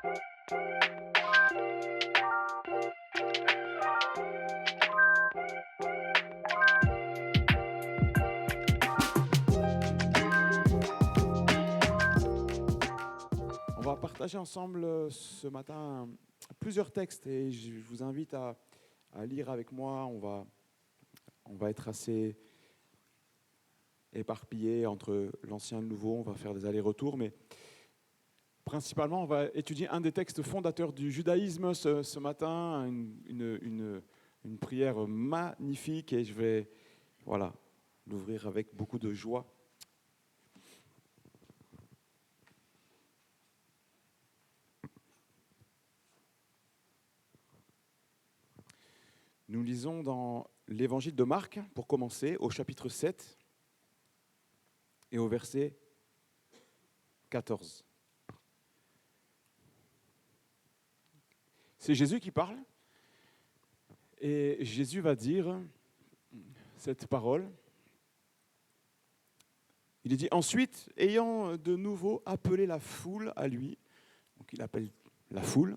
On va partager ensemble ce matin plusieurs textes et je vous invite à lire avec moi. On va être assez éparpillé entre l'ancien et le nouveau. On va faire des allers-retours, mais principalement, on va étudier un des textes fondateurs du judaïsme ce matin, une prière magnifique et je vais l'ouvrir avec beaucoup de joie. Nous lisons dans l'évangile de Marc, pour commencer, au chapitre 7 et au verset 14. C'est Jésus qui parle et Jésus va dire cette parole. Il est dit « Ensuite, ayant de nouveau appelé la foule à lui », donc il appelle la foule,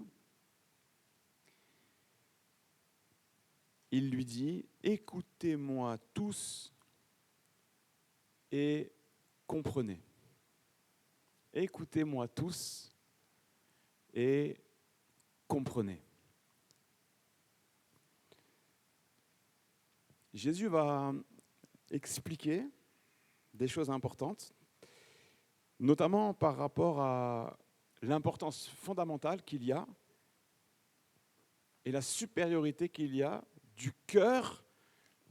il lui dit « Écoutez-moi tous et comprenez. Écoutez-moi tous et comprenez. » Jésus va expliquer des choses importantes, notamment par rapport à l'importance fondamentale qu'il y a et la supériorité qu'il y a du cœur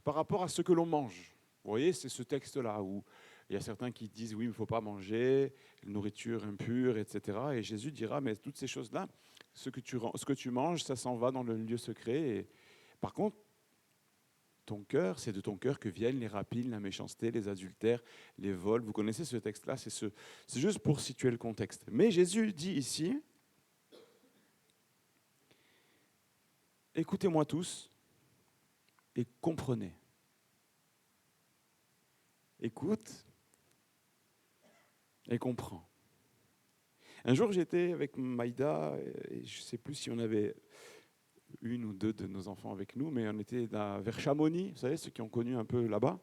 par rapport à ce que l'on mange. Vous voyez, c'est ce texte-là où il y a certains qui disent oui, il ne faut pas manger, nourriture impure, etc. Et Jésus dira, mais toutes ces choses-là, ce que tu manges, ça s'en va dans le lieu secret. Et par contre, ton cœur, c'est de ton cœur que viennent les rapines, la méchanceté, les adultères, les vols. Vous connaissez ce texte-là, c'est juste pour situer le contexte. Mais Jésus dit ici, écoutez-moi tous et comprenez. Écoute et comprends. Un jour, j'étais avec Maïda, et je ne sais plus si on avait une ou deux de nos enfants avec nous, mais on était vers Chamonix, vous savez, ceux qui ont connu un peu là-bas.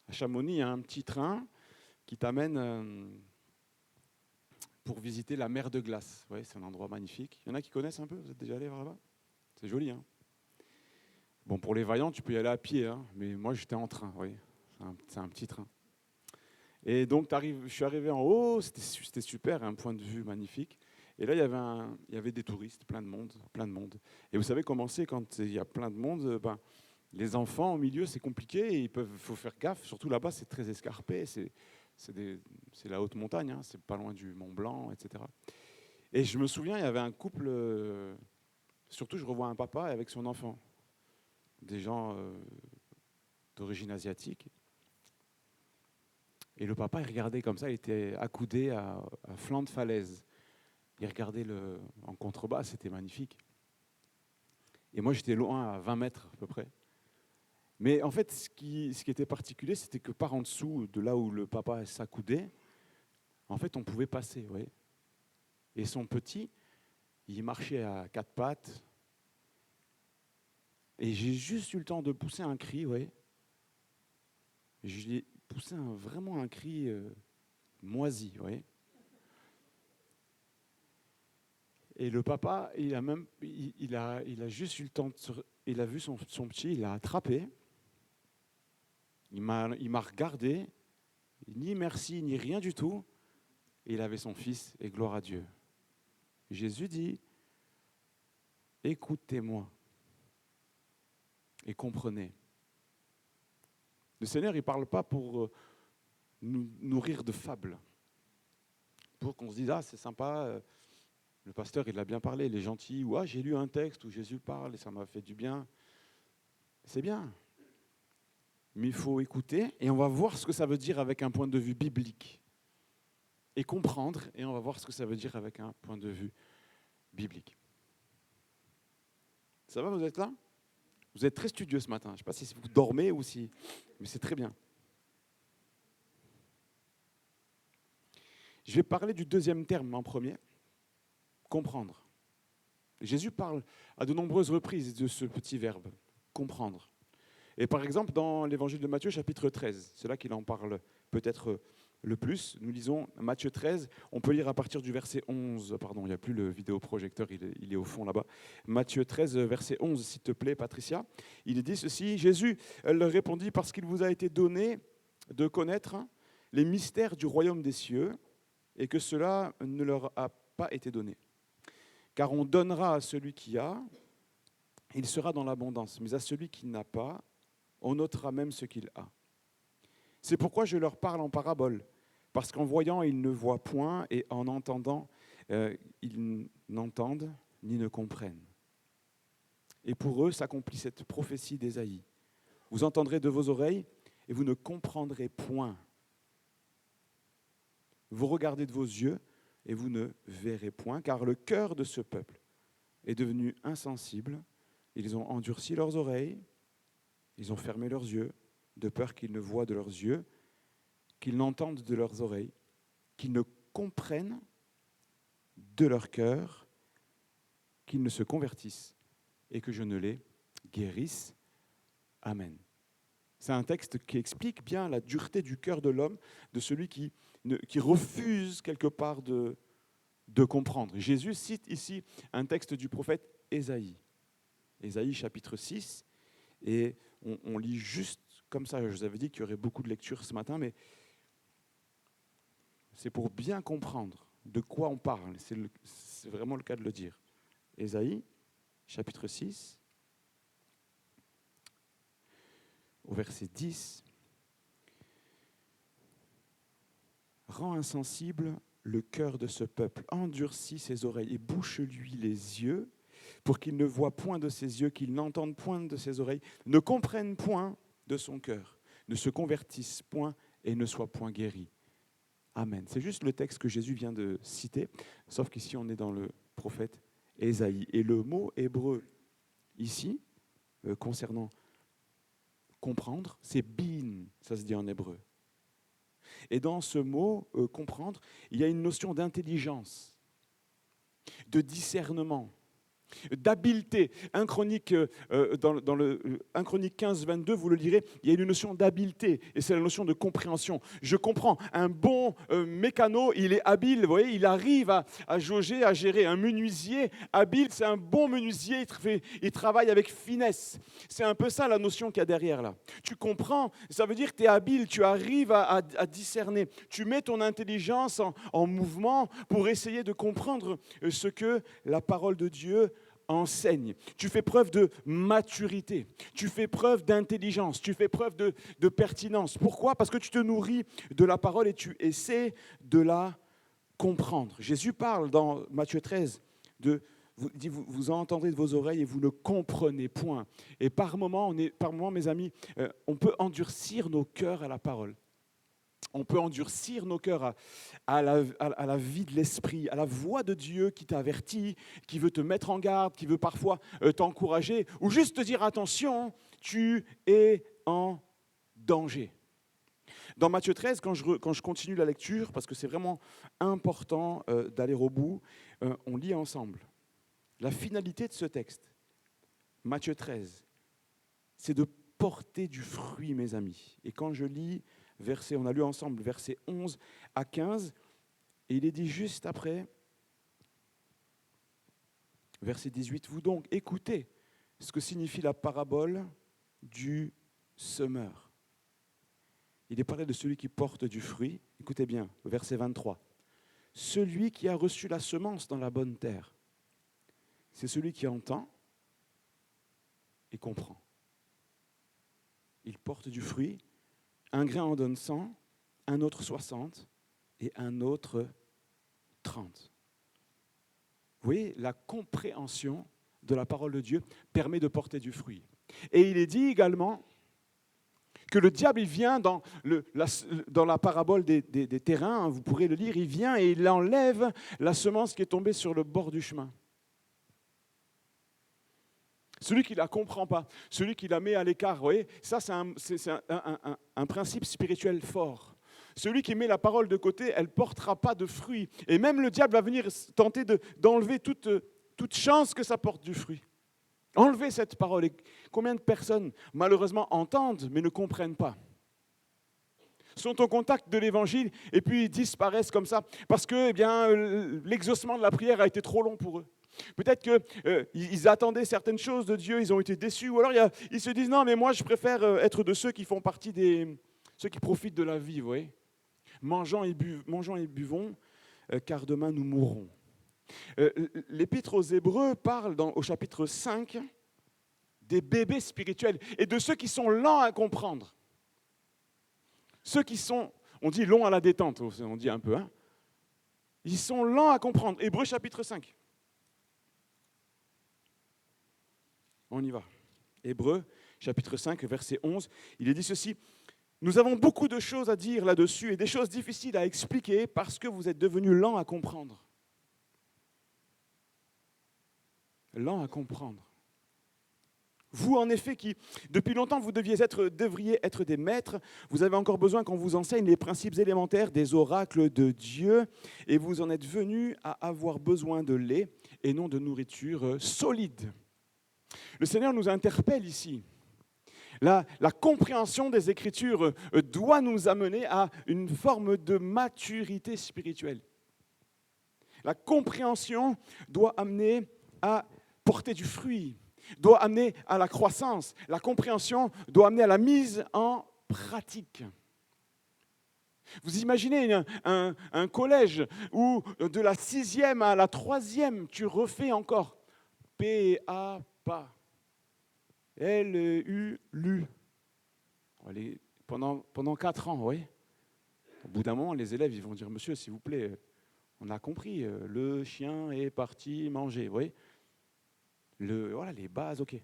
À Chamonix, il y a un petit train qui t'amène pour visiter la mer de glace. Ouais, c'est un endroit magnifique. Il y en a qui connaissent un peu? Vous êtes déjà allés vers là-bas? C'est joli, hein? Bon, pour les vaillants, tu peux y aller à pied, hein, mais moi, j'étais en train, oui. C'est un petit train. Et donc, je suis arrivé en haut, c'était super, un point de vue magnifique. Et là, il y avait des touristes, plein de monde. Et vous savez comment c'est quand il y a plein de monde, les enfants au milieu, c'est compliqué, et faut faire gaffe. Surtout là-bas, c'est très escarpé, c'est la haute montagne, hein, c'est pas loin du Mont Blanc, etc. Et je me souviens, il y avait un couple, surtout je revois un papa avec son enfant, des gens d'origine asiatique. Et le papa, il regardait comme ça, il était accoudé à flanc de falaise. Il regardait en contrebas, c'était magnifique. Et moi, j'étais loin, à 20 mètres à peu près. Mais en fait, ce qui était particulier, c'était que par en dessous, de là où le papa s'accoudait, en fait, on pouvait passer, vous voyez. Et son petit, il marchait à quatre pattes. Et j'ai juste eu le temps de pousser un cri, vous voyez. J'ai poussé vraiment un cri moisi, vous voyez. Et le papa, il a juste eu le temps il a vu son petit, il l'a attrapé, il m'a regardé, ni merci, ni rien du tout, et il avait son fils, et gloire à Dieu. Jésus dit, écoutez-moi et comprenez. Le Seigneur, il ne parle pas pour nous nourrir de fables, pour qu'on se dise, ah c'est sympa, le pasteur, il a bien parlé, il est gentil, ou ah, j'ai lu un texte où Jésus parle et ça m'a fait du bien. C'est bien. Mais il faut écouter et on va voir ce que ça veut dire avec un point de vue biblique. Et comprendre, et on va voir ce que ça veut dire avec un point de vue biblique. Ça va, vous êtes là? Vous êtes très studieux ce matin. Je ne sais pas si vous dormez ou si... Mais c'est très bien. Je vais parler du deuxième terme en premier. comprendre. Jésus parle à de nombreuses reprises de ce petit verbe, comprendre. Et par exemple, dans l'évangile de Matthieu, chapitre 13, c'est là qu'il en parle peut-être le plus. Nous lisons Matthieu 13, on peut lire à partir du verset 11, pardon, il n'y a plus le vidéoprojecteur, il est au fond là-bas. Matthieu 13, verset 11, s'il te plaît, Patricia. Il dit ceci, Jésus leur répondit, parce qu'il vous a été donné de connaître les mystères du royaume des cieux, et que cela ne leur a pas été donné. Car on donnera à celui qui a, il sera dans l'abondance, mais à celui qui n'a pas, on ôtera même ce qu'il a. C'est pourquoi je leur parle en parabole, parce qu'en voyant, ils ne voient point, et en entendant, ils n'entendent ni ne comprennent. Et pour eux s'accomplit cette prophétie d'Ésaïe. Vous entendrez de vos oreilles, et vous ne comprendrez point. Vous regardez de vos yeux, et vous ne verrez point, car le cœur de ce peuple est devenu insensible. Ils ont endurci leurs oreilles, ils ont fermé leurs yeux, de peur qu'ils ne voient de leurs yeux, qu'ils n'entendent de leurs oreilles, qu'ils ne comprennent de leur cœur, qu'ils ne se convertissent et que je ne les guérisse. Amen. C'est un texte qui explique bien la dureté du cœur de l'homme, de celui qui refuse quelque part de comprendre. Jésus cite ici un texte du prophète Ésaïe. Ésaïe chapitre 6, et on lit juste comme ça. Je vous avais dit qu'il y aurait beaucoup de lectures ce matin, mais c'est pour bien comprendre de quoi on parle. C'est vraiment le cas de le dire. Ésaïe chapitre 6, au verset 10. Rends insensible le cœur de ce peuple, endurcis ses oreilles et bouche-lui les yeux, pour qu'il ne voie point de ses yeux, qu'il n'entende point de ses oreilles, ne comprenne point de son cœur, ne se convertisse point et ne soit point guéri. Amen. C'est juste le texte que Jésus vient de citer, sauf qu'ici on est dans le prophète Ésaïe. Et le mot hébreu ici, concernant comprendre, c'est bin, ça se dit en hébreu. Et dans ce mot comprendre, il y a une notion d'intelligence, de discernement, d'habileté. 1 Chronique, dans le 1 Chronique 15, 22, vous le lirez, il y a une notion d'habileté, et c'est la notion de compréhension. Je comprends, un bon mécano, il est habile, vous voyez, il arrive à jauger, à gérer. Un menuisier habile, c'est un bon menuisier, il travaille avec finesse. C'est un peu ça la notion qu'il y a derrière là. Tu comprends, ça veut dire que tu es habile, tu arrives à discerner. Tu mets ton intelligence en mouvement pour essayer de comprendre ce que la parole de Dieu enseigne. Tu fais preuve de maturité, tu fais preuve d'intelligence, tu fais preuve de pertinence. Pourquoi ? Parce que tu te nourris de la parole et tu essaies de la comprendre. Jésus parle dans Matthieu 13 vous entendez de vos oreilles et vous ne comprenez point. Et par moment, mes amis, on peut endurcir nos cœurs à la parole. On peut endurcir nos cœurs à la vie de l'esprit, à la voix de Dieu qui t'avertit, qui veut te mettre en garde, qui veut parfois t'encourager, ou juste te dire attention, tu es en danger. Dans Matthieu 13, quand je continue la lecture, parce que c'est vraiment important d'aller au bout, on lit ensemble. La finalité de ce texte, Matthieu 13, c'est de porter du fruit, mes amis. Et quand je lis on a lu ensemble versets 11 à 15, et il est dit juste après, verset 18, vous donc écoutez ce que signifie la parabole du semeur. Il est parlé de celui qui porte du fruit. Écoutez bien, verset 23. Celui qui a reçu la semence dans la bonne terre, c'est celui qui entend et comprend. Il porte du fruit. Un grain en donne 100, un autre 60 et un autre 30. Vous voyez, la compréhension de la parole de Dieu permet de porter du fruit. Et il est dit également que le diable, il vient dans la parabole des terrains, vous pourrez le lire, il vient et il enlève la semence qui est tombée sur le bord du chemin. Celui qui ne la comprend pas, celui qui la met à l'écart, vous voyez, ça c'est un principe spirituel fort. Celui qui met la parole de côté, elle ne portera pas de fruit. Et même le diable va venir tenter d'enlever toute chance que ça porte du fruit. Enlever cette parole. Et combien de personnes, malheureusement, entendent, mais ne comprennent pas, sont au contact de l'évangile et puis disparaissent comme ça parce que l'exaucement de la prière a été trop long pour eux. Peut-être qu'ils attendaient certaines choses de Dieu, ils ont été déçus, ou alors ils se disent non, mais moi je préfère être de ceux qui font partie ceux qui profitent de la vie, vous voyez. Mangeons et buvons, car demain nous mourrons. L'Épître aux Hébreux parle au chapitre 5 des bébés spirituels et de ceux qui sont lents à comprendre. Ceux qui sont, on dit longs à la détente, on dit un peu, hein. Ils sont lents à comprendre. Hébreux chapitre 5. On y va. Hébreux chapitre 5, verset 11. Il est dit ceci. Nous avons beaucoup de choses à dire là-dessus et des choses difficiles à expliquer parce que vous êtes devenus lents à comprendre. Lents à comprendre. Vous, en effet, qui, depuis longtemps, vous devriez être des maîtres, vous avez encore besoin qu'on vous enseigne les principes élémentaires des oracles de Dieu, et vous en êtes venus à avoir besoin de lait et non de nourriture solide. Le Seigneur nous interpelle ici. La compréhension des Écritures doit nous amener à une forme de maturité spirituelle. La compréhension doit amener à porter du fruit, doit amener à la croissance. La compréhension doit amener à la mise en pratique. Vous imaginez un collège où de la 6e à la 3e, tu refais encore P-A, pas. L-U, lu. Pendant 4 ans, oui. Au bout d'un moment, les élèves ils vont dire, monsieur, s'il vous plaît, on a compris, le chien est parti manger, vous voyez. Voilà, les bases, ok.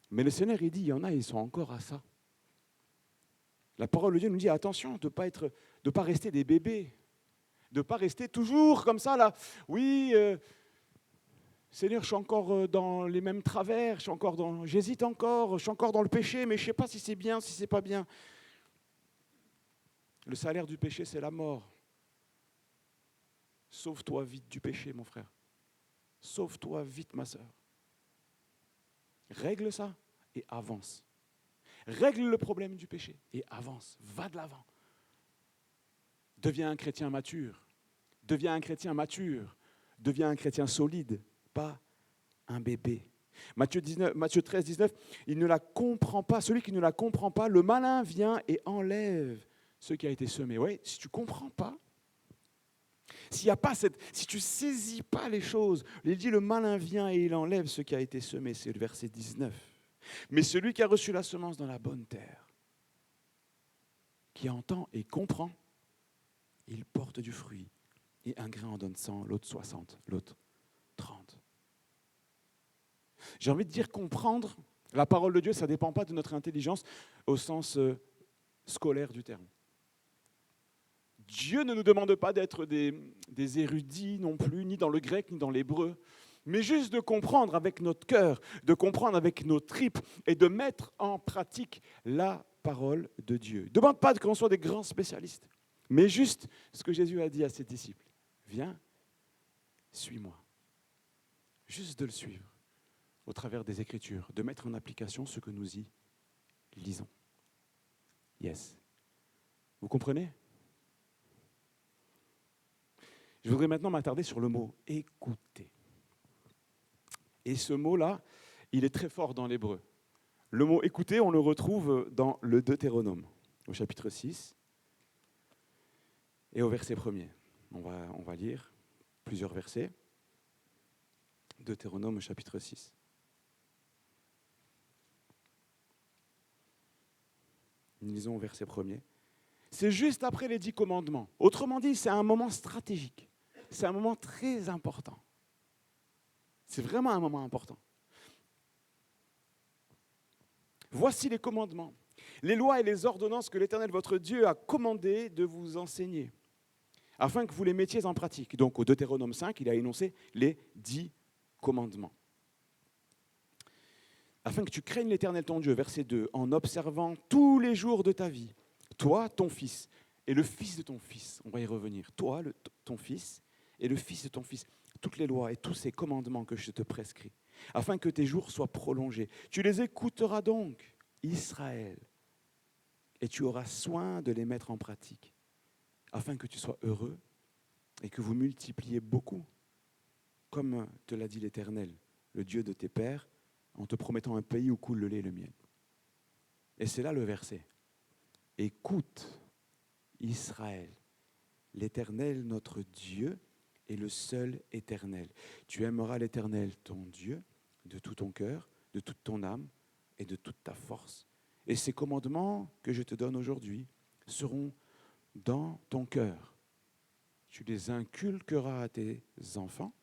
Mais le Seigneur, il dit, il y en a, ils sont encore à ça. La parole de Dieu nous dit, attention, de ne pas rester des bébés, de ne pas rester toujours comme ça, là. Oui, Seigneur, je suis encore dans les mêmes travers, j'hésite encore, je suis encore dans le péché, mais je ne sais pas si c'est bien, si ce n'est pas bien. Le salaire du péché, c'est la mort. Sauve-toi vite du péché, mon frère. Sauve-toi vite, ma sœur. Règle ça et avance. Règle le problème du péché et avance. Va de l'avant. Deviens un chrétien mature. Deviens un chrétien mature. Deviens un chrétien solide, pas un bébé. Matthieu 13, 19, il ne la comprend pas. Celui qui ne la comprend pas, le malin vient et enlève ce qui a été semé. Oui, si tu ne comprends pas, si tu ne saisis pas les choses, il dit le malin vient et il enlève ce qui a été semé, c'est le verset 19. Mais celui qui a reçu la semence dans la bonne terre, qui entend et comprend, il porte du fruit. Et un grain en donne 100, l'autre 60, l'autre 30. J'ai envie de dire comprendre la parole de Dieu, ça ne dépend pas de notre intelligence au sens scolaire du terme. Dieu ne nous demande pas d'être des érudits non plus, ni dans le grec, ni dans l'hébreu, mais juste de comprendre avec notre cœur, de comprendre avec nos tripes et de mettre en pratique la parole de Dieu. Il ne demande pas qu'on soit des grands spécialistes, mais juste ce que Jésus a dit à ses disciples. Viens, suis-moi. Juste de le suivre au travers des Écritures, de mettre en application ce que nous y lisons. Yes. Vous comprenez ? Je voudrais maintenant m'attarder sur le mot « écouter ». Et ce mot-là, il est très fort dans l'hébreu. Le mot « écouter », on le retrouve dans le Deutéronome, au chapitre 6 et au verset 1er. On va lire plusieurs versets. Deutéronome au chapitre 6. Nous lisons au verset 1er. C'est juste après les 10 commandements. Autrement dit, c'est un moment stratégique. C'est un moment très important. C'est vraiment un moment important. Voici les commandements, les lois et les ordonnances que l'Éternel votre Dieu a commandé de vous enseigner, afin que vous les mettiez en pratique. Donc au Deutéronome 5, il a énoncé les 10 commandements. Afin que tu craignes l'Éternel ton Dieu, verset 2, en observant tous les jours de ta vie, toi, ton fils et le fils de ton fils. On va y revenir. Toi, ton fils, et le fils de ton fils. Toutes les lois et tous ces commandements que je te prescris, afin que tes jours soient prolongés. Tu les écouteras donc, Israël, et tu auras soin de les mettre en pratique, afin que tu sois heureux et que vous multipliez beaucoup, comme te l'a dit l'Éternel, le Dieu de tes pères, en te promettant un pays où coule le lait et le miel. Et c'est là le verset. Écoute, Israël, l'Éternel, notre Dieu, est le seul éternel. Tu aimeras l'Éternel, ton Dieu, de tout ton cœur, de toute ton âme et de toute ta force. Et ces commandements que je te donne aujourd'hui seront dans ton cœur. Tu les inculqueras à tes enfants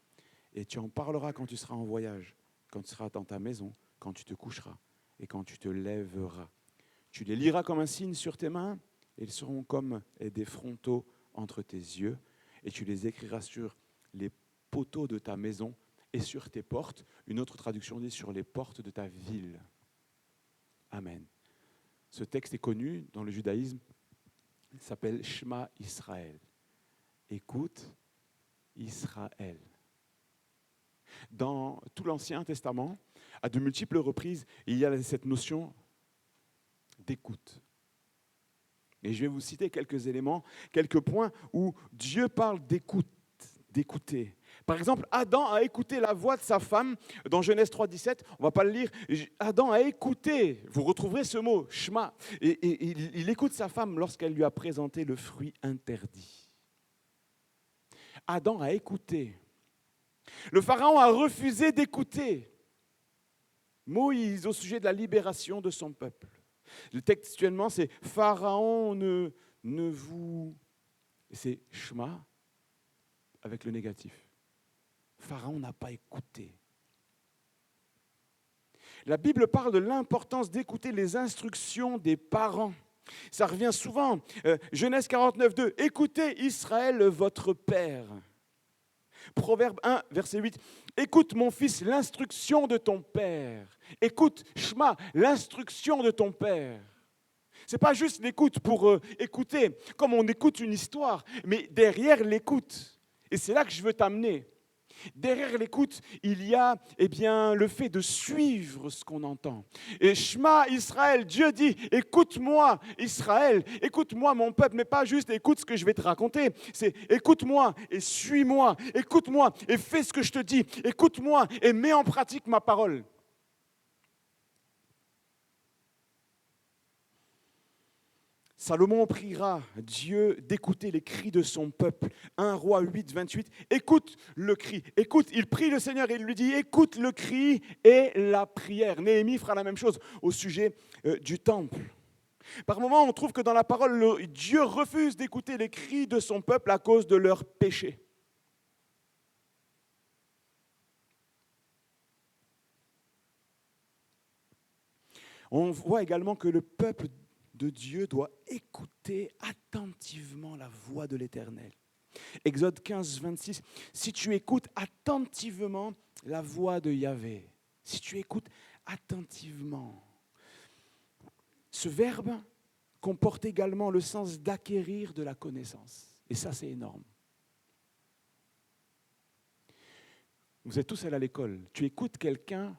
et tu en parleras quand tu seras en voyage, quand tu seras dans ta maison, quand tu te coucheras et quand tu te lèveras. Tu les liras comme un signe sur tes mains et ils seront comme des frontaux entre tes yeux. Et tu les écriras sur les poteaux de ta maison et sur tes portes. Une autre traduction dit sur les portes de ta ville. Amen. Ce texte est connu dans le judaïsme. Il s'appelle Shema Israël. Écoute, Israël. Dans tout l'Ancien Testament, à de multiples reprises, il y a cette notion d'écoute. Et je vais vous citer quelques éléments, quelques points où Dieu parle d'écoute, d'écouter. Par exemple, Adam a écouté la voix de sa femme dans Genèse 3,17. On ne va pas le lire. Adam a écouté, vous retrouverez ce mot, Shema. Et il écoute sa femme lorsqu'elle lui a présenté le fruit interdit. Adam a écouté. Le Pharaon a refusé d'écouter Moïse au sujet de la libération de son peuple. Le textuellement, c'est « Pharaon ne vous… » C'est « Shema » avec le négatif. Pharaon n'a pas écouté. La Bible parle de l'importance d'écouter les instructions des parents. Ça revient souvent. Genèse 49, 2. « Écoutez Israël, votre père. » Proverbe 1, verset 8. « Écoute, mon fils, l'instruction de ton père. » Écoute, Shema, l'instruction de ton père. Ce n'est pas juste l'écoute pour écouter, comme on écoute une histoire, mais derrière l'écoute. Et c'est là que je veux t'amener. Derrière l'écoute, il y a le fait de suivre ce qu'on entend. Et Shema Israël, Dieu dit, écoute-moi Israël, écoute-moi mon peuple, mais pas juste écoute ce que je vais te raconter. C'est écoute-moi et suis-moi, écoute-moi et fais ce que je te dis, écoute-moi et mets en pratique ma parole. Salomon priera Dieu d'écouter les cris de son peuple. 1 Roi 8, 28. Écoute le cri. Écoute, il prie le Seigneur et il lui dit écoute le cri et la prière. Néhémie fera la même chose au sujet du temple. Par moments, on trouve que dans la parole, Dieu refuse d'écouter les cris de son peuple à cause de leurs péchés. On voit également que le peuple de Dieu doit écouter attentivement la voix de l'Éternel. Exode 15, 26. Si tu écoutes attentivement la voix de Yahvé, si tu écoutes attentivement, ce verbe comporte également le sens d'acquérir de la connaissance. Et ça, c'est énorme. Vous êtes tous allés à l'école. Tu écoutes quelqu'un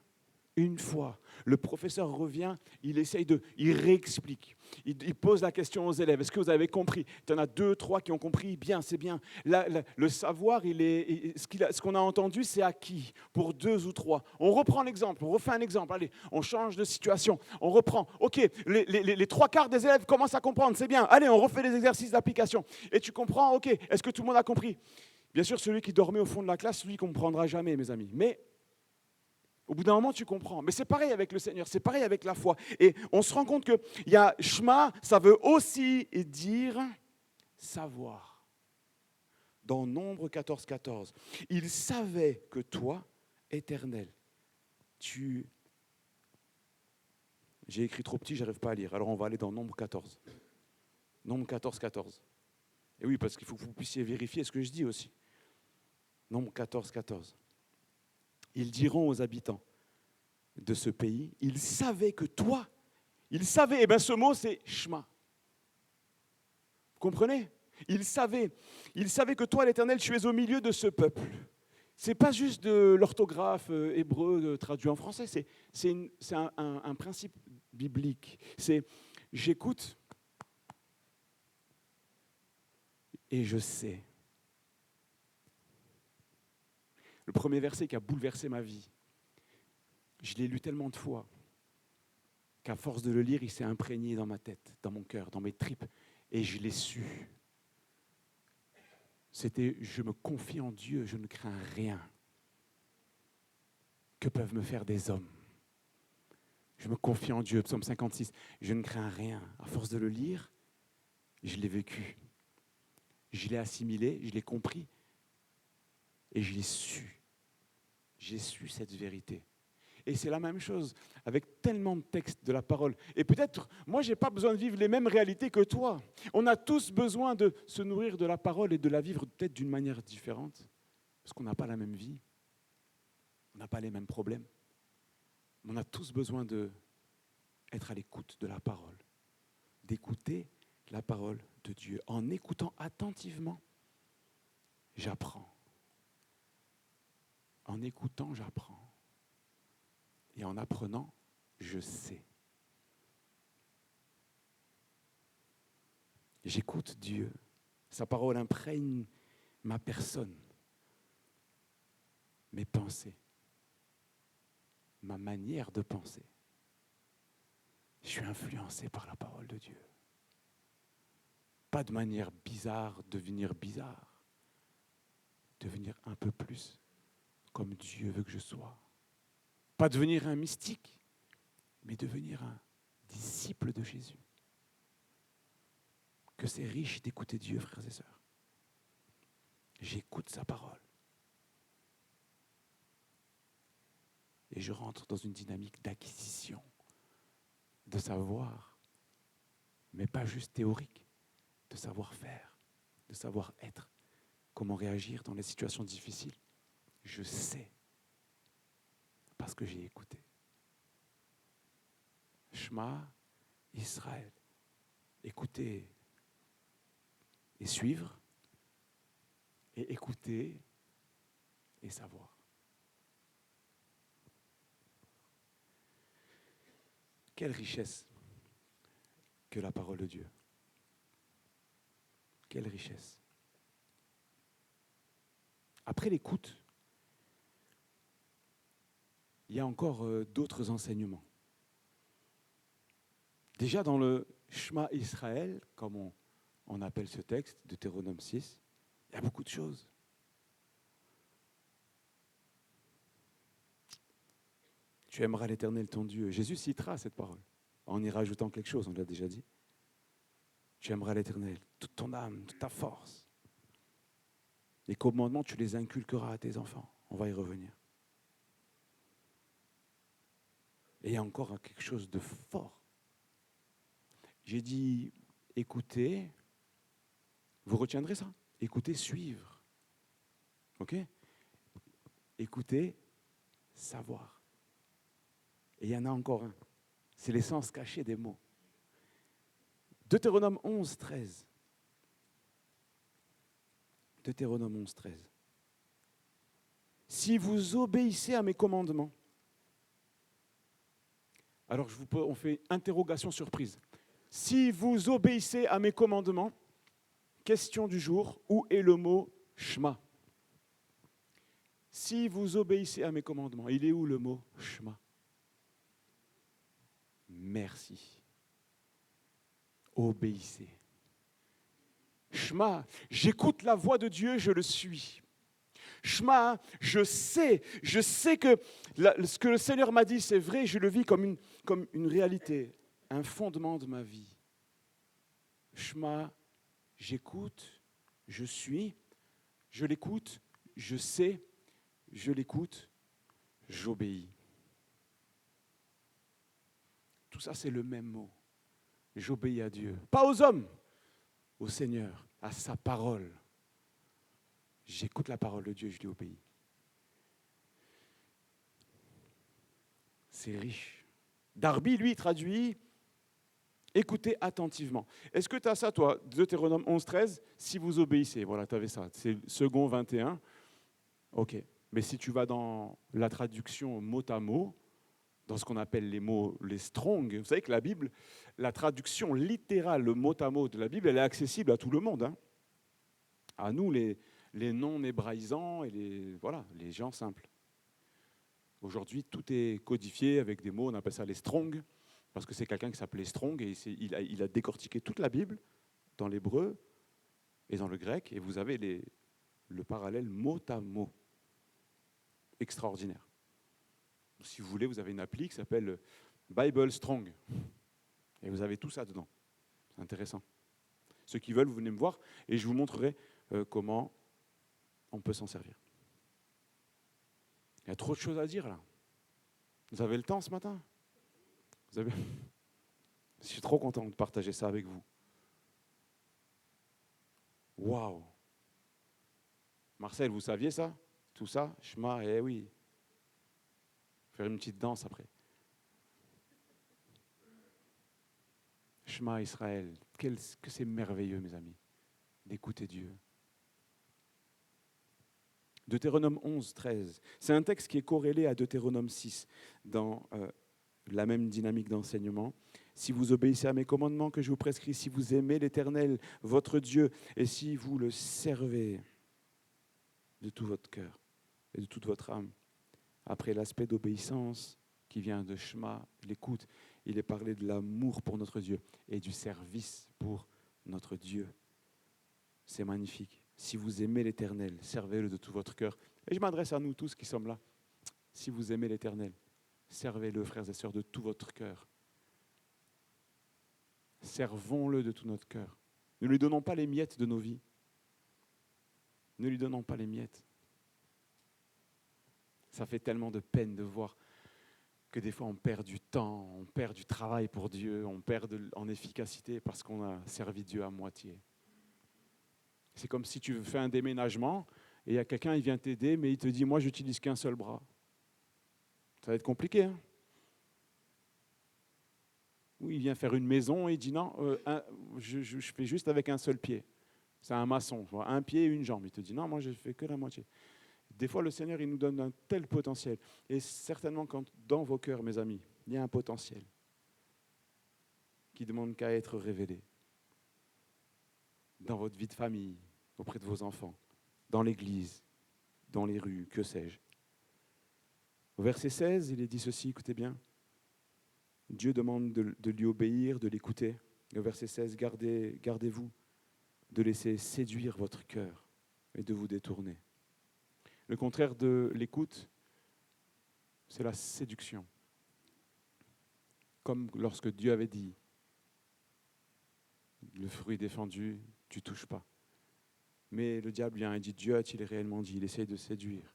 une fois. Le professeur revient, il réexplique. Il pose la question aux élèves. Est-ce que vous avez compris? Il y en a 2, 3 qui ont compris. Bien, c'est bien. Le savoir, ce qu'on a entendu, c'est acquis pour 2 ou 3. On reprend l'exemple, on refait un exemple. Allez, on change de situation. On reprend. OK, les 3/4 des élèves commencent à comprendre. C'est bien. Allez, on refait les exercices d'application. Et tu comprends? OK, est-ce que tout le monde a compris? Bien sûr, celui qui dormait au fond de la classe, lui, ne comprendra jamais, mes amis. Mais au bout d'un moment, tu comprends. Mais c'est pareil avec le Seigneur, c'est pareil avec la foi. Et on se rend compte qu'il y a Shema, ça veut aussi dire savoir. Dans Nombre 14, 14, il savait que toi, Éternel, J'ai écrit trop petit, je n'arrive pas à lire. Alors on va aller dans Nombre 14. Nombre 14, 14. Et oui, parce qu'il faut que vous puissiez vérifier ce que je dis aussi. Nombre 14, 14. Ils diront aux habitants de ce pays, ils savaient que toi, ils savaient, et bien ce mot c'est Shema. Vous comprenez? Il savait que toi, l'Éternel, tu es au milieu de ce peuple. Ce n'est pas juste de l'orthographe hébreu traduit en français, c'est un principe biblique. C'est j'écoute et je sais. Le premier verset qui a bouleversé ma vie, je l'ai lu tellement de fois qu'à force de le lire, il s'est imprégné dans ma tête, dans mon cœur, dans mes tripes, et je l'ai su. C'était « Je me confie en Dieu, je ne crains rien. Que peuvent me faire des hommes ?» Je me confie en Dieu, psaume 56, je ne crains rien. À force de le lire, je l'ai vécu. Je l'ai assimilé, je l'ai compris et je l'ai su. J'ai su cette vérité. Et c'est la même chose avec tellement de textes de la parole. Et peut-être, moi, je n'ai pas besoin de vivre les mêmes réalités que toi. On a tous besoin de se nourrir de la parole et de la vivre peut-être d'une manière différente. Parce qu'on n'a pas la même vie. On n'a pas les mêmes problèmes. On a tous besoin d'être à l'écoute de la parole. D'écouter la parole de Dieu. En écoutant attentivement, j'apprends. En écoutant, j'apprends. Et en apprenant, je sais. J'écoute Dieu. Sa parole imprègne ma personne, mes pensées, ma manière de penser. Je suis influencé par la parole de Dieu. Pas de manière bizarre, devenir bizarre. Devenir un peu plus comme Dieu veut que je sois. Pas devenir un mystique, mais devenir un disciple de Jésus. Que c'est riche d'écouter Dieu, frères et sœurs. J'écoute sa parole. Et je rentre dans une dynamique d'acquisition, de savoir, mais pas juste théorique, de savoir-faire, de savoir-être, comment réagir dans les situations difficiles. Je sais, parce que j'ai écouté. Shema Israël. Écouter et suivre, et écouter et savoir. Quelle richesse que la parole de Dieu. Quelle richesse. Après l'écoute, il y a encore d'autres enseignements. Déjà dans le Shema Israël, comme on appelle ce texte, Deutéronome 6, il y a beaucoup de choses. Tu aimeras l'Éternel ton Dieu. Jésus citera cette parole en y rajoutant quelque chose, on l'a déjà dit. Tu aimeras l'Éternel, toute ton âme, toute ta force. Les commandements, tu les inculqueras à tes enfants. On va y revenir. Et il y a encore quelque chose de fort. J'ai dit, écoutez, vous retiendrez ça. Écoutez, suivre. OK? Écoutez, savoir. Et il y en a encore un. C'est l'essence cachée des mots. Deutéronome 11, 13. Deutéronome 11, 13. Si vous obéissez à mes commandements, alors on fait interrogation surprise. Si vous obéissez à mes commandements, question du jour, où est le mot Shema? Si vous obéissez à mes commandements, il est où le mot Shema? Merci. Obéissez. Shema, j'écoute la voix de Dieu, je le suis. Shema, je sais que ce que le Seigneur m'a dit, c'est vrai, je le vis comme une réalité, un fondement de ma vie. Shema, j'écoute, je suis, je l'écoute, je sais, je l'écoute, j'obéis. Tout ça, c'est le même mot. J'obéis à Dieu. Pas aux hommes, au Seigneur, à sa parole. J'écoute la parole de Dieu, je lui obéis. C'est riche. Darby, lui, traduit « Écoutez attentivement. Est-ce que tu as ça, toi, Deutéronome 11, 13? Si vous obéissez, voilà, tu avais ça. C'est second 21. OK. Mais si tu vas dans la traduction mot à mot, dans ce qu'on appelle les mots, les strong, vous savez que la Bible, la traduction littérale, le mot à mot de la Bible, elle est accessible à tout le monde. Hein. À nous, les non-hébraïsants et les gens simples. Aujourd'hui, tout est codifié avec des mots, on appelle ça les strong, parce que c'est quelqu'un qui s'appelait Strong et il a décortiqué toute la Bible dans l'hébreu et dans le grec, et vous avez le parallèle mot à mot. Extraordinaire. Si vous voulez, vous avez une appli qui s'appelle Bible Strong. Et vous avez tout ça dedans. C'est intéressant. Ceux qui veulent, vous venez me voir et je vous montrerai comment on peut s'en servir. Il y a trop de choses à dire là. Vous avez le temps ce matin? Je suis trop content de partager ça avec vous. Waouh! Marcel, vous saviez ça? Tout ça? Shema, eh oui. Faire une petite danse après. Shema Israël, que c'est merveilleux, mes amis, d'écouter Dieu. Deutéronome 11, 13. C'est un texte qui est corrélé à Deutéronome 6, dans la même dynamique d'enseignement. Si vous obéissez à mes commandements que je vous prescris, si vous aimez l'Éternel, votre Dieu, et si vous le servez de tout votre cœur et de toute votre âme. Après l'aspect d'obéissance qui vient de Shema, l'écoute, il est parlé de l'amour pour notre Dieu et du service pour notre Dieu. C'est magnifique. Si vous aimez l'Éternel, servez-le de tout votre cœur. Et je m'adresse à nous tous qui sommes là. Si vous aimez l'Éternel, servez-le, frères et sœurs, de tout votre cœur. Servons-le de tout notre cœur. Ne lui donnons pas les miettes de nos vies. Ne lui donnons pas les miettes. Ça fait tellement de peine de voir que des fois on perd du temps, on perd du travail pour Dieu, on perd en efficacité parce qu'on a servi Dieu à moitié. C'est comme si tu fais un déménagement et il y a quelqu'un, il vient t'aider, mais il te dit, moi j'utilise qu'un seul bras. Ça va être compliqué, hein? Oui, il vient faire une maison et il dit, non, je fais juste avec un seul pied. C'est un maçon, un pied et une jambe. Il te dit, non, moi je fais que la moitié. Des fois, le Seigneur, il nous donne un tel potentiel. Et certainement, quand dans vos cœurs, mes amis, il y a un potentiel qui ne demande qu'à être révélé. Dans votre vie de famille, auprès de vos enfants, dans l'église, dans les rues, que sais-je. Au verset 16, il est dit ceci, écoutez bien. Dieu demande de lui obéir, de l'écouter. Au verset 16, gardez-vous de laisser séduire votre cœur et de vous détourner. Le contraire de l'écoute, c'est la séduction. Comme lorsque Dieu avait dit, le fruit défendu, tu ne touches pas. Mais le diable vient et dit, Dieu a-t-il réellement dit? Il essaye de séduire.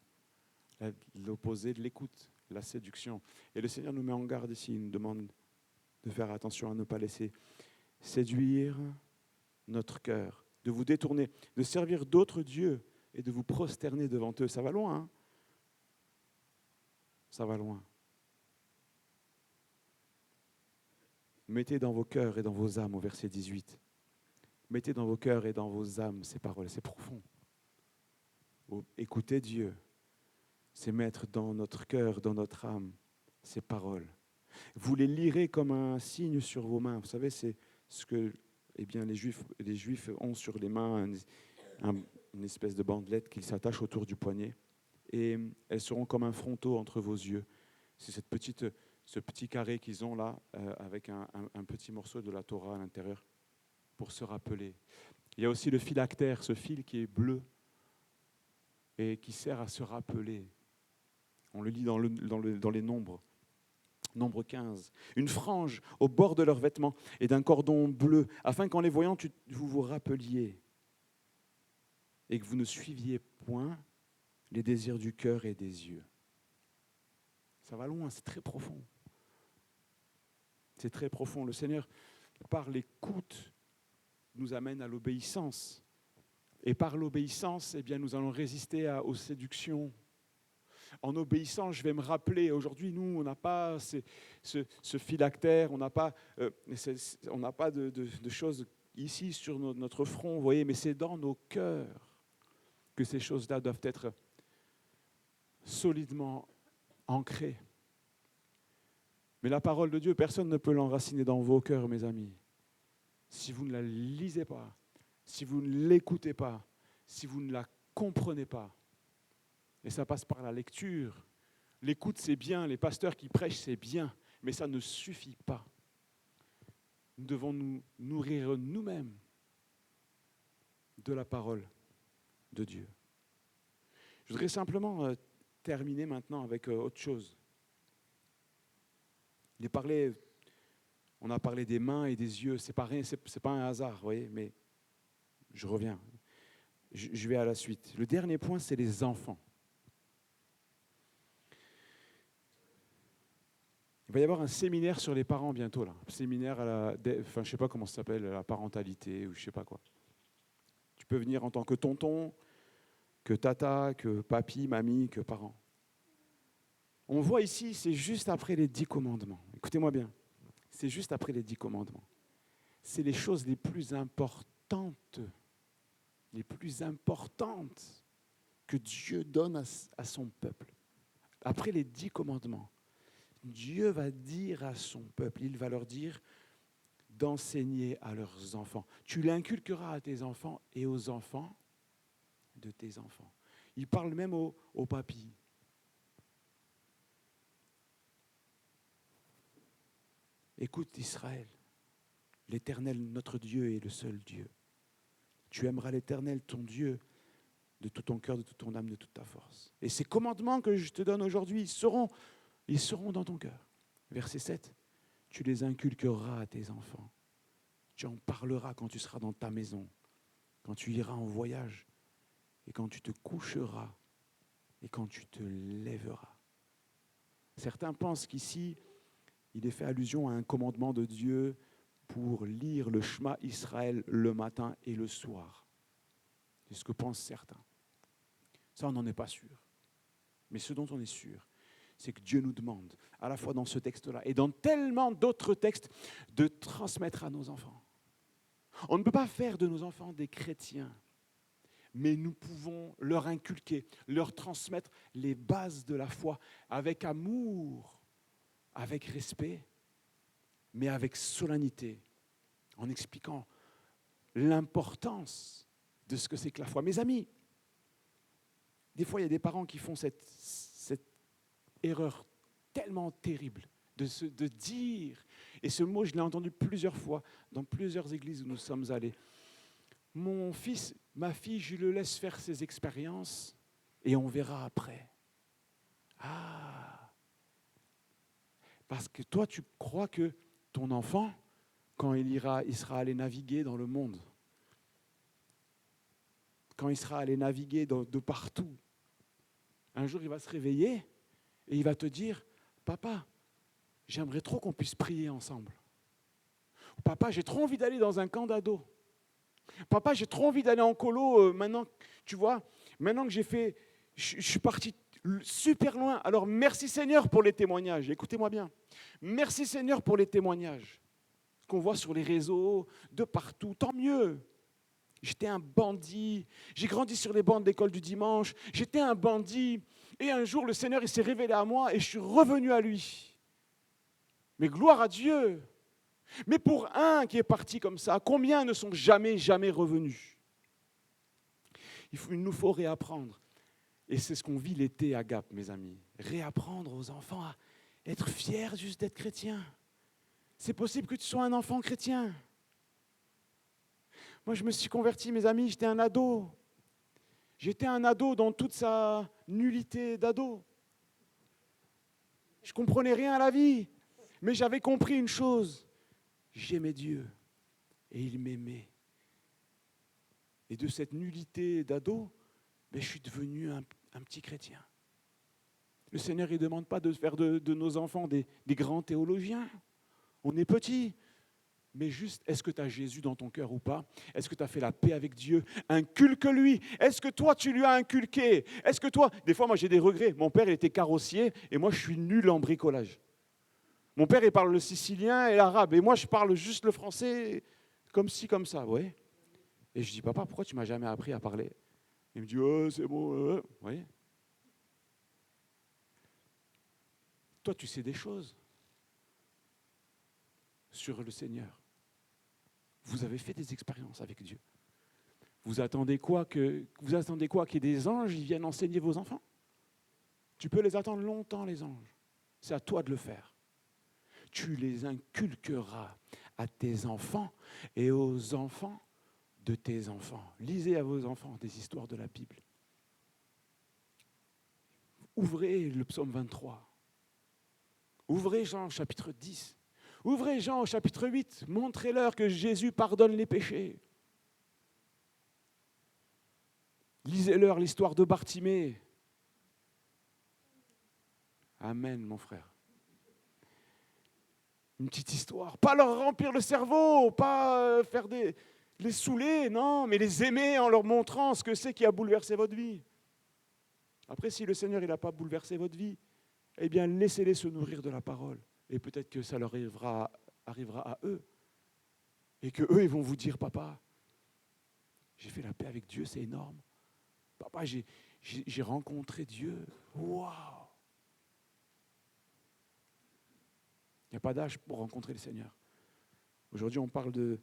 L'opposé de l'écoute, la séduction. Et le Seigneur nous met en garde ici, il nous demande de faire attention à ne pas laisser séduire notre cœur, de vous détourner, de servir d'autres dieux et de vous prosterner devant eux. Ça va loin, hein? Ça va loin. Mettez dans vos cœurs et dans vos âmes, au verset 18. Mettez dans vos cœurs et dans vos âmes ces paroles, c'est profond. Écoutez Dieu, c'est mettre dans notre cœur, dans notre âme, ces paroles. Vous les lirez comme un signe sur vos mains. Vous savez, c'est ce que les Juifs ont sur les mains, une espèce de bandelette qu'ils s'attachent autour du poignet. Et elles seront comme un fronteau entre vos yeux. C'est ce petit carré qu'ils ont là, avec un petit morceau de la Torah à l'intérieur, pour se rappeler. Il y a aussi le phylactère, ce fil qui est bleu et qui sert à se rappeler. On le lit dans les nombres. Nombre 15. Une frange au bord de leurs vêtements et d'un cordon bleu, afin qu'en les voyant, vous vous rappeliez et que vous ne suiviez point les désirs du cœur et des yeux. Ça va loin, c'est très profond. C'est très profond. Le Seigneur, par l'écoute, nous amène à l'obéissance. Et par l'obéissance, eh bien, nous allons résister aux séductions. En obéissant, je vais me rappeler. Aujourd'hui, nous, on n'a pas ce phylactère, on n'a pas, de choses ici sur notre front, vous voyez, mais c'est dans nos cœurs que ces choses-là doivent être solidement ancrées. Mais la parole de Dieu, personne ne peut l'enraciner dans vos cœurs, mes amis. Si vous ne la lisez pas, si vous ne l'écoutez pas, si vous ne la comprenez pas, et ça passe par la lecture. L'écoute, c'est bien, les pasteurs qui prêchent, c'est bien, mais ça ne suffit pas. Nous devons nous nourrir nous-mêmes de la parole de Dieu. Je voudrais simplement terminer maintenant avec autre chose. On a parlé des mains et des yeux, c'est pas rien, c'est pas un hasard, vous voyez, mais je reviens. Je vais à la suite. Le dernier point, c'est les enfants. Il va y avoir un séminaire sur les parents bientôt, là. Un séminaire je ne sais pas comment ça s'appelle, la parentalité ou je ne sais pas quoi. Tu peux venir en tant que tonton, que tata, que papy, mamie, que parent. On voit ici, c'est juste après les 10 commandements. Écoutez-moi bien, c'est juste après les 10 commandements. C'est les choses les plus importantes que Dieu donne à son peuple. Après les 10 commandements, Dieu va dire à son peuple, il va leur dire d'enseigner à leurs enfants. Tu l'inculqueras à tes enfants et aux enfants de tes enfants. Il parle même aux papis. Écoute Israël, l'Éternel, notre Dieu, est le seul Dieu. Tu aimeras l'Éternel, ton Dieu, de tout ton cœur, de toute ton âme, de toute ta force. Et ces commandements que je te donne aujourd'hui, ils seront dans ton cœur. Verset 7, tu les inculqueras à tes enfants. Tu en parleras quand tu seras dans ta maison, quand tu iras en voyage, et quand tu te coucheras, et quand tu te lèveras. Certains pensent qu'ici, il est fait allusion à un commandement de Dieu pour lire le Shema Israël le matin et le soir. C'est ce que pensent certains. Ça, on n'en est pas sûr. Mais ce dont on est sûr, c'est que Dieu nous demande, à la fois dans ce texte-là et dans tellement d'autres textes, de transmettre à nos enfants. On ne peut pas faire de nos enfants des chrétiens, mais nous pouvons leur inculquer, leur transmettre les bases de la foi avec amour, avec respect, mais avec solennité, en expliquant l'importance de ce que c'est que la foi. Mes amis, des fois, il y a des parents qui font cette erreur tellement terrible de dire, et ce mot, je l'ai entendu plusieurs fois dans plusieurs églises où nous sommes allés. Mon fils, ma fille, je le laisse faire ses expériences et on verra après. Ah! Parce que toi, tu crois que ton enfant, quand il sera allé naviguer dans le monde, quand il sera allé naviguer de partout, un jour, il va se réveiller et il va te dire, « Papa, j'aimerais trop qu'on puisse prier ensemble. Papa, j'ai trop envie d'aller dans un camp d'ados. Papa, j'ai trop envie d'aller en colo maintenant, tu vois, maintenant que je suis parti super loin. Alors, merci Seigneur pour les témoignages. Écoutez-moi bien. Merci Seigneur pour les témoignages qu'on voit sur les réseaux, de partout. Tant mieux. J'étais un bandit. J'ai grandi sur les bancs d'école du dimanche. J'étais un bandit. Et un jour, le Seigneur, il s'est révélé à moi et je suis revenu à lui. Mais gloire à Dieu. Mais pour un qui est parti comme ça, combien ne sont jamais revenus? Il nous faut réapprendre. Et c'est ce qu'on vit l'été à Gap, mes amis. Réapprendre aux enfants à être fiers juste d'être chrétiens. C'est possible que tu sois un enfant chrétien. Moi, je me suis converti, mes amis, j'étais un ado. J'étais un ado dans toute sa nullité d'ado. Je ne comprenais rien à la vie. Mais j'avais compris une chose. J'aimais Dieu et il m'aimait. Et de cette nullité d'ado, je suis devenu un petit chrétien. Le Seigneur ne demande pas de faire de nos enfants des grands théologiens. On est petits. mais juste, est-ce que tu as Jésus dans ton cœur ou pas? Est-ce que tu as fait la paix avec Dieu? Inculque-lui. Est-ce que toi, tu lui as inculqué? Est-ce que toi, des fois, moi, j'ai des regrets. Mon père, il était carrossier et moi, je suis nul en bricolage. Mon père, il parle le sicilien et l'arabe et moi, je parle juste le français comme ci, comme ça, ouais. Et je dis, papa, pourquoi tu m'as jamais appris à parler? Il me dit, oh, c'est bon, vous voyez. Toi, tu sais des choses sur le Seigneur. Vous avez fait des expériences avec Dieu. Vous attendez quoi qu'il y ait des anges qui viennent enseigner vos enfants? Tu peux les attendre longtemps, les anges. C'est à toi de le faire. Tu les inculqueras à tes enfants et aux enfants de tes enfants. Lisez à vos enfants des histoires de la Bible. Ouvrez le psaume 23. Ouvrez Jean au chapitre 10. Ouvrez Jean au chapitre 8. Montrez-leur que Jésus pardonne les péchés. Lisez-leur l'histoire de Bartimée. Amen, mon frère. Une petite histoire. Pas leur remplir le cerveau, pas faire les saouler, non, mais les aimer en leur montrant ce que c'est qui a bouleversé votre vie. Après, si le Seigneur n'a pas bouleversé votre vie, eh bien, laissez-les se nourrir de la parole. Et peut-être que ça leur arrivera à eux. Et que eux, ils vont vous dire, papa, j'ai fait la paix avec Dieu, c'est énorme. Papa, j'ai rencontré Dieu. Waouh! Il n'y a pas d'âge pour rencontrer le Seigneur. Aujourd'hui, on parle de,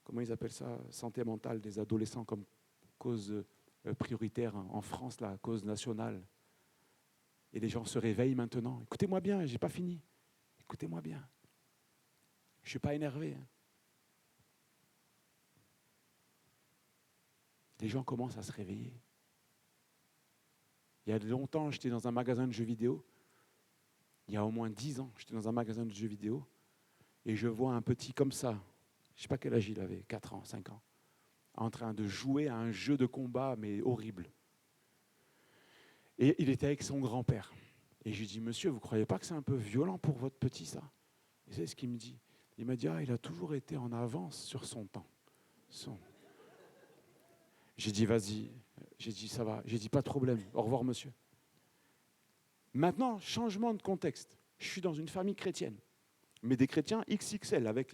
comment ils appellent ça, santé mentale des adolescents comme cause prioritaire en France, la cause nationale. Et les gens se réveillent maintenant. Écoutez-moi bien, je n'ai pas fini. Écoutez-moi bien. Je ne suis pas énervé. Les gens commencent à se réveiller. Il y a longtemps, j'étais dans un magasin de jeux vidéo. Il y a au moins 10 ans, j'étais dans un magasin de jeux vidéo et je vois un petit comme ça, je ne sais pas quel âge il avait, 4 ans, 5 ans, en train de jouer à un jeu de combat, mais horrible. Et il était avec son grand-père. Et je lui dis, monsieur, vous ne croyez pas que c'est un peu violent pour votre petit, ça? Et c'est ce qu'il me dit. Il m'a dit, il a toujours été en avance sur son temps. J'ai dit, vas-y. J'ai dit, ça va. J'ai dit, pas de problème. Au revoir, monsieur. Maintenant, changement de contexte. Je suis dans une famille chrétienne, mais des chrétiens XXL, avec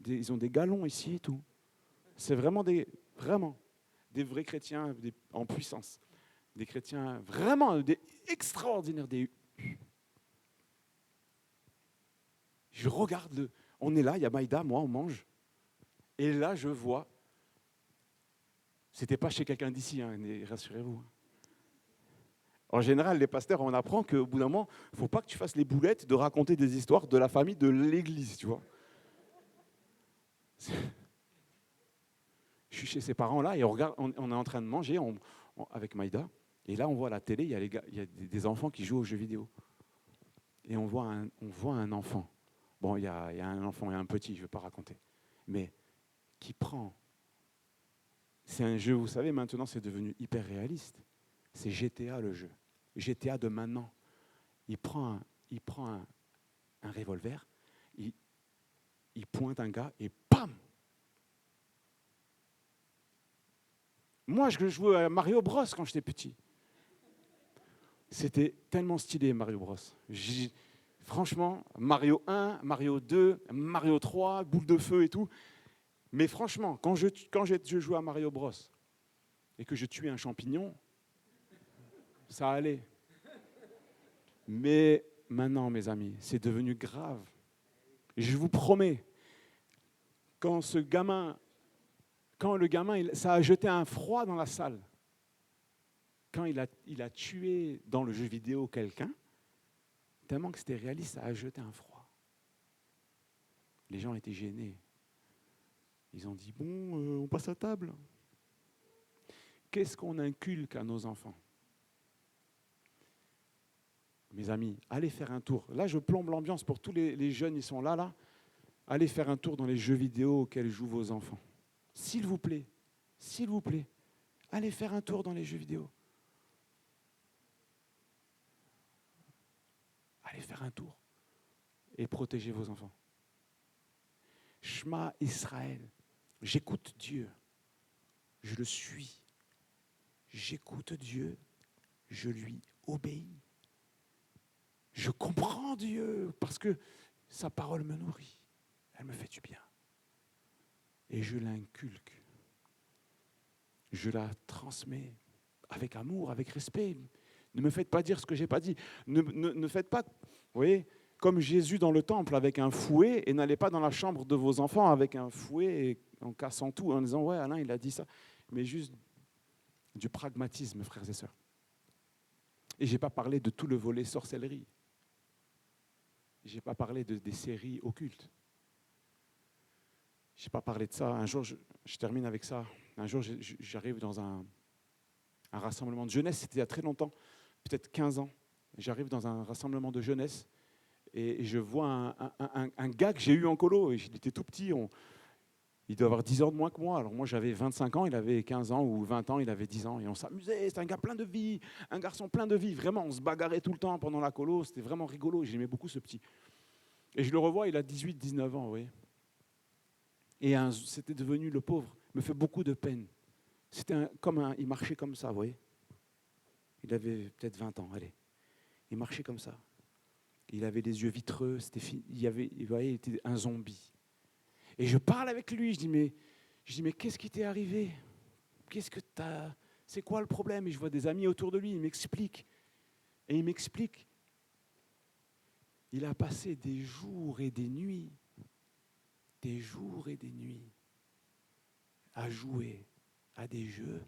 ils ont des galons ici et tout. C'est vraiment des vrais chrétiens en puissance. Des chrétiens vraiment extraordinaires. Je regarde, on est là, il y a Maïda, moi, on mange. Et là, je vois, c'était pas chez quelqu'un d'ici, rassurez-vous. En général, les pasteurs, on apprend qu'au bout d'un moment, il ne faut pas que tu fasses les boulettes de raconter des histoires de la famille de l'église, tu vois. Je suis chez ses parents là et on est en train de manger avec Maïda. Et là, on voit à la télé, il y a des enfants qui jouent aux jeux vidéo. Et on voit un enfant. Bon, il y a un enfant et un petit, je ne vais pas raconter. Mais qui prend. C'est un jeu, vous savez, maintenant, c'est devenu hyper réaliste. C'est GTA le jeu. GTA de maintenant. Il prend un revolver, il pointe un gars et pam! Moi, je jouais à Mario Bros quand j'étais petit. C'était tellement stylé, Mario Bros. Franchement, Mario 1, Mario 2, Mario 3, boule de feu et tout. Mais franchement, quand je jouais à Mario Bros et que je tuais un champignon, ça allait. Mais maintenant, mes amis, c'est devenu grave. Je vous promets, quand le gamin, ça a jeté un froid dans la salle. Quand il a tué dans le jeu vidéo quelqu'un, tellement que c'était réaliste, ça a jeté un froid. Les gens étaient gênés. Ils ont dit, bon, on passe à table. Qu'est-ce qu'on inculque à nos enfants? Mes amis, allez faire un tour. Là, je plombe l'ambiance pour tous les jeunes, ils sont là. Allez faire un tour dans les jeux vidéo auxquels jouent vos enfants. S'il vous plaît, allez faire un tour dans les jeux vidéo. Allez faire un tour et protégez vos enfants. Shema Israël. J'écoute Dieu. Je le suis. J'écoute Dieu. Je lui obéis. Je comprends Dieu parce que sa parole me nourrit. Elle me fait du bien. Et je l'inculque. Je la transmets avec amour, avec respect. Ne me faites pas dire ce que je n'ai pas dit. Ne faites pas, vous voyez, comme Jésus dans le temple avec un fouet, et n'allez pas dans la chambre de vos enfants avec un fouet et en cassant tout, en disant « ouais, Alain, il a dit ça ». Mais juste du pragmatisme, frères et sœurs. Et je n'ai pas parlé de tout le volet sorcellerie. Je n'ai pas parlé des séries occultes. Je n'ai pas parlé de ça. Un jour, je termine avec ça. Un jour, j'arrive dans un rassemblement de jeunesse. C'était il y a très longtemps, peut-être 15 ans. J'arrive dans un rassemblement de jeunesse et je vois un gars que j'ai eu en colo. Il était tout petit. Il doit avoir 10 ans de moins que moi. Alors moi, j'avais 25 ans, il avait 15 ans, ou 20 ans, il avait 10 ans. Et on s'amusait. C'est un gars plein de vie, un garçon plein de vie. Vraiment, on se bagarrait tout le temps pendant la colo. C'était vraiment rigolo. J'aimais beaucoup ce petit. Et je le revois, il a 18, 19 ans, vous voyez. Et c'était devenu le pauvre. Il me fait beaucoup de peine. Il marchait comme ça, vous voyez. Il avait peut-être 20 ans, allez. Il marchait comme ça. Il avait les yeux vitreux, il était un zombie. Et je parle avec lui, je dis mais qu'est-ce qui t'est arrivé? C'est quoi le problème? Et je vois des amis autour de lui, il m'explique. Et il m'explique. Il a passé des jours et des nuits à jouer à des jeux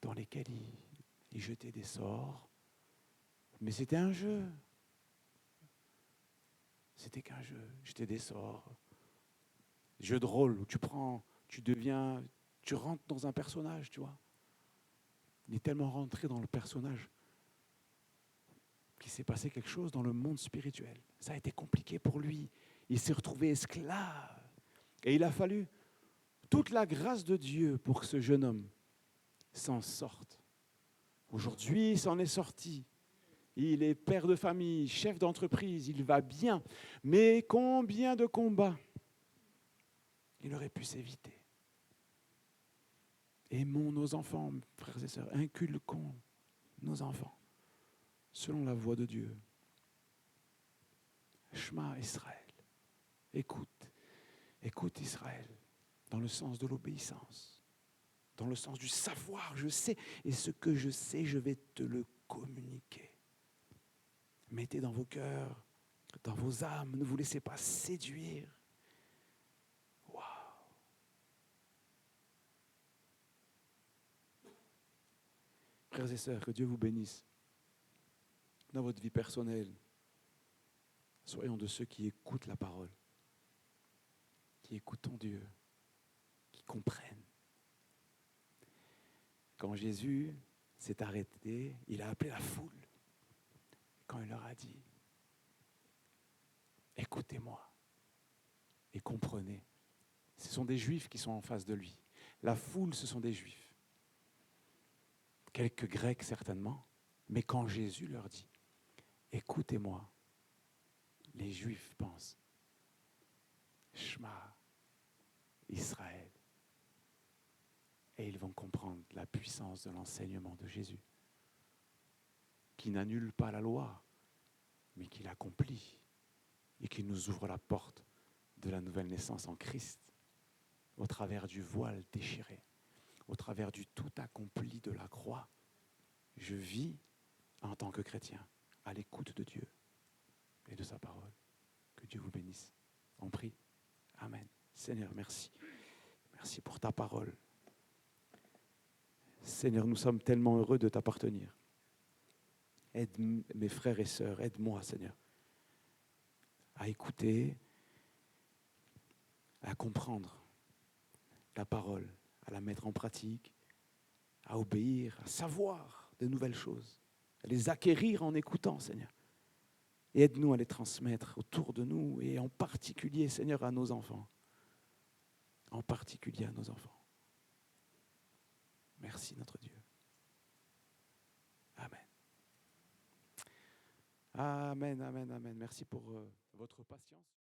dans lesquels il jetait des sorts. Mais c'était un jeu. C'était qu'un jeu. Jeter des sorts. Jeu de rôle où tu rentres dans un personnage, tu vois. Il est tellement rentré dans le personnage qu'il s'est passé quelque chose dans le monde spirituel. Ça a été compliqué pour lui. Il s'est retrouvé esclave. Et il a fallu toute la grâce de Dieu pour que ce jeune homme s'en sorte. Aujourd'hui, il s'en est sorti. Il est père de famille, chef d'entreprise, il va bien. Mais combien de combats il aurait pu s'éviter? Aimons nos enfants, frères et sœurs, inculquons nos enfants selon la voie de Dieu. Shema Israël. Écoute Israël, dans le sens de l'obéissance, dans le sens du savoir, je sais, et ce que je sais, je vais te le communiquer. Mettez dans vos cœurs, dans vos âmes, ne vous laissez pas séduire. Waouh! Frères et sœurs, que Dieu vous bénisse dans votre vie personnelle. Soyons de ceux qui écoutent la parole, qui écoutent Dieu, qui comprennent. Quand Jésus s'est arrêté, il a appelé la foule. Quand il leur a dit, écoutez-moi et comprenez. Ce sont des Juifs qui sont en face de lui. La foule, ce sont des Juifs. Quelques Grecs certainement. Mais quand Jésus leur dit, écoutez-moi, les Juifs pensent, Shema Israël. Et ils vont comprendre la puissance de l'enseignement de Jésus, qui n'annule pas la loi, mais qui l'accomplit et qui nous ouvre la porte de la nouvelle naissance en Christ, au travers du voile déchiré, au travers du tout accompli de la croix. Je vis en tant que chrétien à l'écoute de Dieu et de sa parole. Que Dieu vous bénisse. On prie. Amen. Seigneur, merci. Merci pour ta parole. Seigneur, nous sommes tellement heureux de t'appartenir. Aide mes frères et sœurs, aide-moi, Seigneur, à écouter, à comprendre la parole, à la mettre en pratique, à obéir, à savoir de nouvelles choses, à les acquérir en écoutant, Seigneur. Et aide-nous à les transmettre autour de nous et en particulier, Seigneur, à nos enfants. En particulier à nos enfants. Merci, notre Dieu. Amen. Amen, amen, amen. Merci pour votre patience.